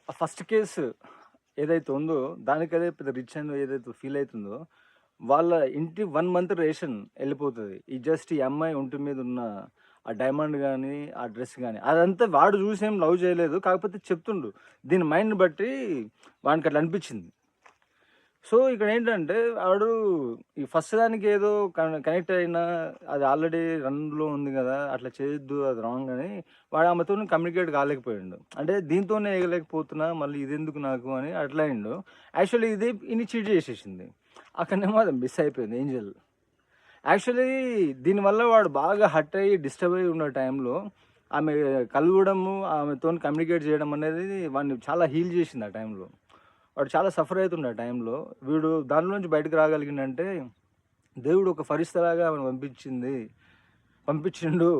ఆ first case ఏదైతే ఉందో దానికదే పెద్ద రిచ్ అని ఏదైతే ఫీల్ అవుతుందో వాళ్ళ ఇంటి 1 మంత్ రేషన్ వెళ్ళిపోతుంది. ఈ అమ్మాయి ఒంటి మీద ఉన్న ఆ డైమండ్ గానీ, ఆ డ్రెస్ గానీ అదంతా వాడు చూసి ఏం లవ్ చేయలేదు. కాకపోతే చెప్తుండు. దీని మైండ్‌ని బట్టి వానికి అట్లా అనిపించింది. సో, ఇక్కడేంటంటే ఆడు ఈ ఫస్ట్ దానికి ఏదో కనెక్ట్ అయినా అది ఆల్రెడీ రన్‌లో ఉంది గదా! అట్లా చేయొద్దు అది రాంగ్ అని వాడు ఆమెతోని కమ్యూనికేట్ కాలేకపోయిండు. అంటే దీంతోనే ఎగలేకపోతున్నా మళ్ళీ ఇదెందుకు నాకు అని అట్లా అయిండు. యాక్చువల్లీ ఇది ఈడిని చీట్ చేసేసింది. అక్కడనేమో అది మిస్ అయిపోయింది ఏంజెల్. యాక్చువల్లీ దీనివల్ల వాడు బాగా హర్ట్ అయ్యి, డిస్టర్బ్ అయ్యి ఉన్న టైంలో ఆమె కలవడము, ఆమెతోని కమ్యూనికేట్ చేయడం అనేది వాడిని చాలా హీల్ చేసింది ఆ టైంలో. వాడు చాలా సఫర్ అవుతుండే ఆ టైంలో. వీడు దాంట్లో నుంచి బయటకు రాగలిగిండంటే దేవుడు ఒక ఫరిస్తలాగా ఆమెను పంపించిండు,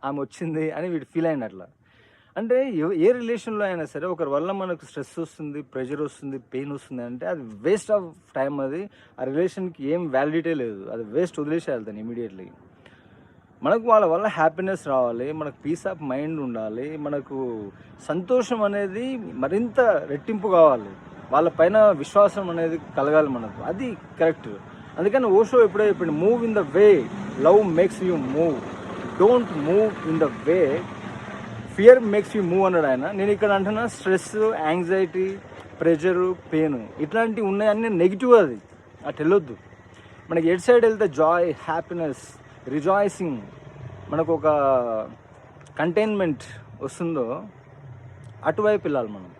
ఆమె వచ్చింది అని వీడు ఫీల్ అయిండు అట్లా. అంటే ఏ రిలేషన్‌లో అయినా సరే ఒకరి వల్ల మనకు స్ట్రెస్ వస్తుంది, ప్రెషర్ వస్తుంది, పెయిన్ వస్తుంది అంటే అది వేస్ట్ ఆఫ్ టైమ్ అది. ఆ రిలేషన్‌కి ఏం వాలిడిటీ లేదు. అది వేస్ట్ వదిలేసేయాలి దాన్ని ఇమ్మీడియేట్‌లీ. మనకు వాళ్ళ వల్ల హ్యాపీనెస్ రావాలి, మనకు పీస్ ఆఫ్ మైండ్ ఉండాలి, మనకు సంతోషం అనేది మరింత రెట్టింపు కావాలి. వాళ్ళ పైన విశ్వాసం అనేది కలగాలి మనకు. అది కరెక్ట్. అందుకని ఓషో ఎప్పుడో చెప్పిండు, move in the way love makes you move. Don't move in the way fear makes you move అన్నాడు ఆయన. నేను ఇక్కడ అంటున్నా స్ట్రెస్, యాంగ్జైటీ, ప్రెషరు, పెయిన్ ఇట్లాంటివి ఉన్నాయన్నీ నెగిటివ్ అది. అటు వెళ్ళొద్దు. మనకి ఎటు సైడ్ వెళ్తే జాయ్, హ్యాపీనెస్, రిజాయిసింగ్, మనకు ఒక కంటైన్మెంట్ వస్తుందో అటువైపు వెళ్ళాలి మనం.